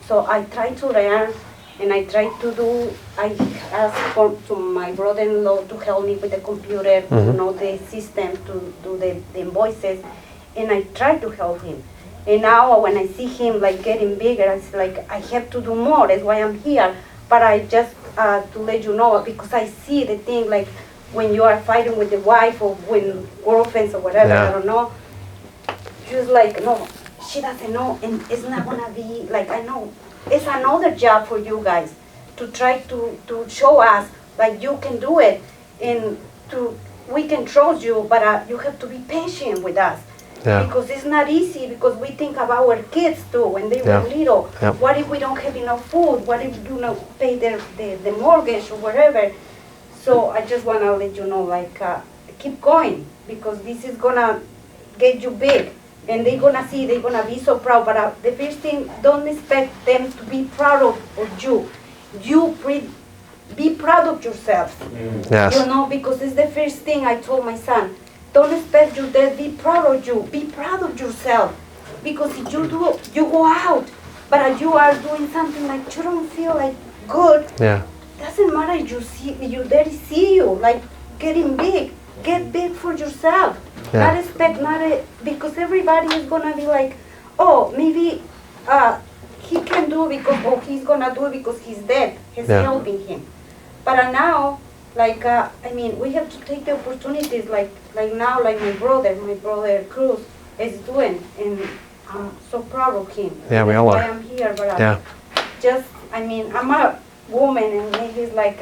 So I try to learn, and I try to do, I ask to my brother-in-law to help me with the computer, the system to do the invoices, and I try to help him. And now when I see him like getting bigger, it's like I have to do more. That's why I'm here. But I just to let you know, because I see the thing like when you are fighting with the wife or when girlfriends or whatever, I don't know. Just like, no, she doesn't know, and it's not gonna be like, I know. It's another job for you guys to try to show us like you can do it, and we can trust you, but you have to be patient with us. Yeah. Because it's not easy, because we think about our kids too when they were little. Yeah. What if we don't have enough food? What if you don't pay the mortgage or whatever? So I just want to let you know, like, keep going, because this is going to get you big. And they're going to see, they're going to be so proud. But the first thing, don't expect them to be proud of you. Be proud of yourself. Yes. Because it's the first thing I told my son. Don't expect your dad to be proud of you. Be proud of yourself. Because if you do, you go out, but you are doing something like you don't feel like good. Yeah. Doesn't matter if your daddy see you like getting big. Get big for yourself. Yeah. Not expect because everybody is gonna be like, oh, maybe he can do because he's gonna do it because he's dead. He's helping him. But now. Like, we have to take the opportunities like now, like my brother Cruz is doing, and I'm so proud of him. Yeah, we all are. I'm here, but I'm a woman, and maybe it's like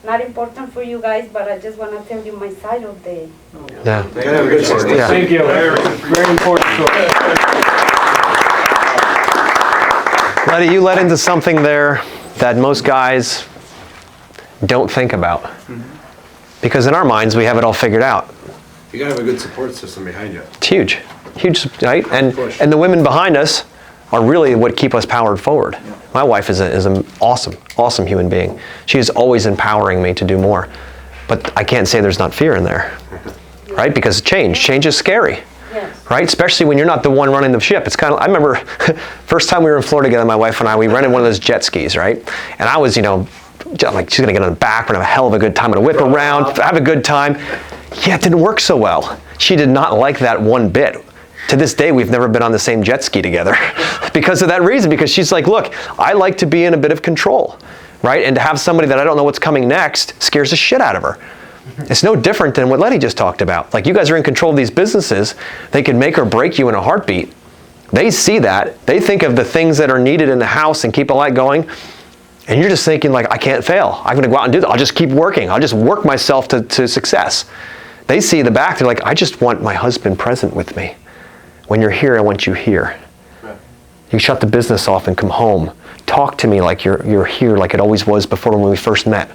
not important for you guys, but I just want to tell you my side of the... Yeah. Thank you. Very important. Letty, you led into something there that most guys don't think about. Because in our minds, we have it all figured out. You gotta have a good support system behind you. It's huge, right? And the women behind us are really what keep us powered forward. Yeah. My wife is an awesome human being. She is always empowering me to do more. But I can't say there's not fear in there, right? Because change is scary, right? Especially when you're not the one running the ship. It's kind of, I remember first time we were in Florida together, my wife and I, we rented one of those jet skis, right? And I was, like, she's gonna get on the back, we're gonna have a hell of a good time, I'm gonna whip around, have a good time. Yeah, it didn't work so well. She did not like that one bit. To this day, we've never been on the same jet ski together because of that reason, because she's like, look, I like to be in a bit of control, right? And to have somebody that I don't know what's coming next scares the shit out of her. It's no different than what Letty just talked about. Like, you guys are in control of these businesses. They can make or break you in a heartbeat. They see that. They think of the things that are needed in the house and keep a light going. And you're just thinking, like, I can't fail. I'm gonna go out and do that. I'll just keep working. I'll just work myself to success. They see the back, they're like, I just want my husband present with me. When you're here, I want you here. Yeah. You shut the business off and come home. Talk to me like you're here, like it always was before when we first met,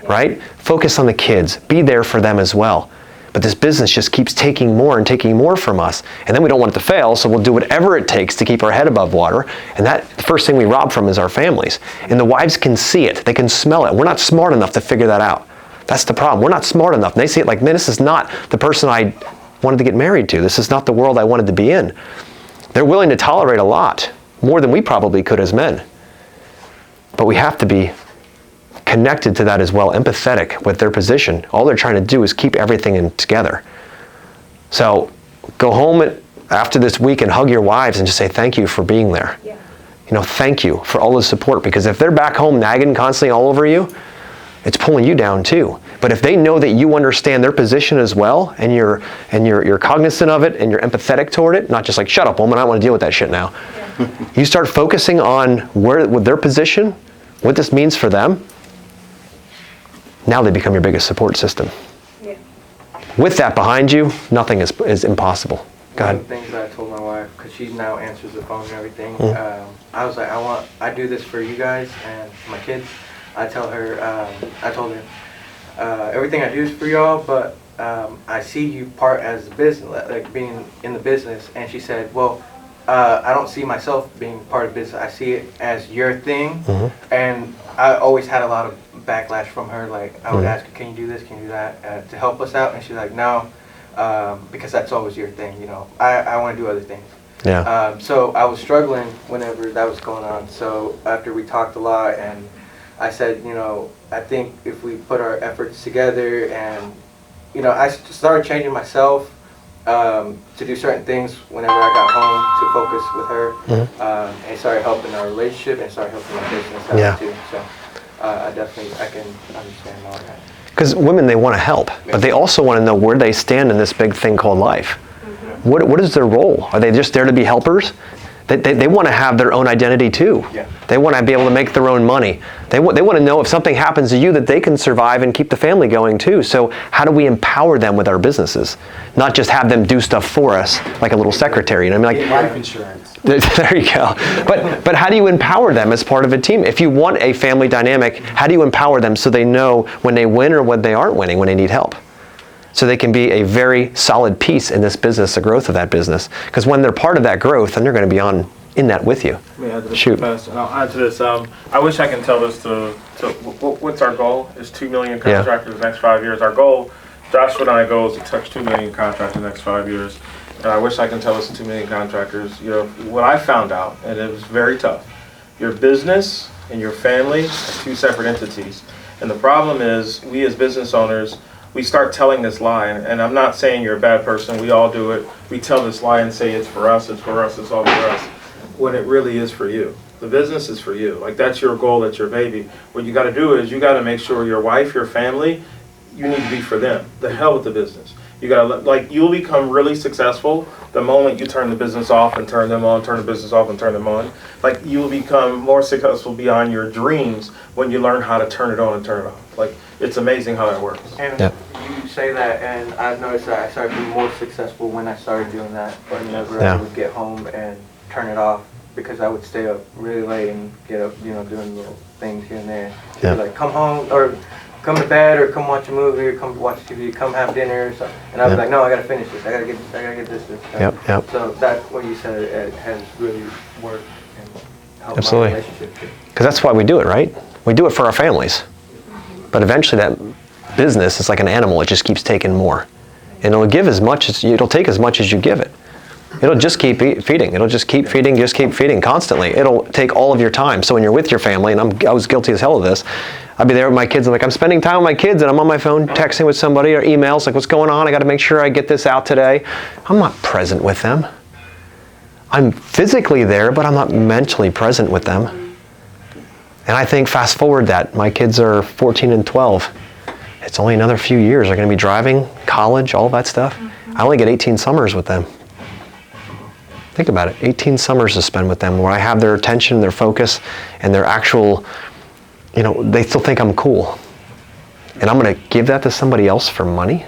right? Focus on the kids. Be there for them as well. But this business just keeps taking more and taking more from us. And then we don't want it to fail, so we'll do whatever it takes to keep our head above water. And the first thing we rob from is our families. And the wives can see it. They can smell it. We're not smart enough to figure that out. That's the problem. We're not smart enough. And they see it like, man, this is not the person I wanted to get married to. This is not the world I wanted to be in. They're willing to tolerate a lot, more than we probably could as men. But we have to be connected to that as well, empathetic with their position. All they're trying to do is keep everything together. So go home after this week and hug your wives and just say thank you for being there. Yeah. Thank you for all the support, because if they're back home nagging constantly all over you, it's pulling you down too. But if they know that you understand their position as well, and you're cognizant of it, and you're empathetic toward it, not just like, shut up, woman, I don't want to deal with that shit now. Yeah. You start focusing on with their position, what this means for them. Now they become your biggest support system. Yeah. With that behind you, nothing is impossible. Go ahead. One of the things that I told my wife, because she now answers the phone and everything, I was like, I do this for you guys and my kids. I told her, everything I do is for y'all, but I see you part as a business, like being in the business. And she said, well, I don't see myself being part of business. I see it as your thing. Mm-hmm. And I always had a lot of backlash from her. Like, I would ask her, can you do this, can you do that, to help us out? And she's like, no, because that's always your thing, I want to do other things. Yeah. So I was struggling whenever that was going on. So after we talked a lot, and I said, I think if we put our efforts together, and I started changing myself to do certain things whenever I got home to focus with her, and started helping our relationship and started helping my business out Yeah. too. So I can understand all that. Because women, they want to help, but they also want to know where they stand in this big thing called life. What is their role? Are they just there to be helpers? They want to have their own identity too. Yeah. They want to be able to make their own money. They want to know if something happens to you that they can survive and keep the family going too. So how do we empower them with our businesses? Not just have them do stuff for us like a little secretary. Like Life insurance. there you go. But how do you empower them as part of a team? If you want a family dynamic, how do you empower them so they know when they win or when they aren't winning, when they need help? So they can be a very solid piece in this business, the growth of that business. Because when they're part of that growth, then they're going to be in that with you. Let me add to this, Shoot. Pastor, and I'll add to this. I wish I can tell this to what's our goal? Is 2 million contractors the next 5 years. Our goal, Joshua and I, goal is to touch 2 million contractors in the next 5 years. And I wish I can tell this to 2 million contractors. What I found out, and it was very tough, your business and your family are two separate entities. And the problem is, we as business owners, we start telling this lie, and I'm not saying you're a bad person, we all do it. We tell this lie and say it's for us, it's for us, it's all for us, when it really is for you. The business is for you. Like, that's your goal, that's your baby. What you gotta do is you gotta make sure your wife, your family, you need to be for them. The hell with the business. You gotta, you'll become really successful the moment you turn the business off and turn them on, turn the business off and turn them on. Like, you'll become more successful beyond your dreams when you learn how to turn it on and turn it off. Like, it's amazing how that works. And Yep. you say that, and I've noticed that I started being more successful when I started doing that. Whenever Yeah. I would get home and turn it off, because I would stay up really late and get up, doing little things here and there. Yeah. Like, come home, or come to bed, or come watch a movie, or come watch TV, come have dinner, or something. And I was Yeah. like, no, I gotta finish this. I gotta get this. Yep, yep. So that, what you said, it has really worked and helped Absolutely. my relationship too. Because that's why we do it, right? We do it for our families. But eventually that business is like an animal. It just keeps taking more. And it'll take as much as you give it. It'll just keep feeding. It'll just keep feeding constantly. It'll take all of your time. So when you're with your family, and I was guilty as hell of this, I'd be there with my kids, and I'm spending time with my kids, and I'm on my phone texting with somebody or emails, like, what's going on? I got to make sure I get this out today. I'm not present with them. I'm physically there, but I'm not mentally present with them. And I think, fast forward that, my kids are 14 and 12. It's only another few years. They're going to be driving, college, all that stuff. I only get 18 summers with them. Think about it, 18 summers to spend with them where I have their attention, their focus, and their actual, they still think I'm cool. And I'm going to give that to somebody else for money?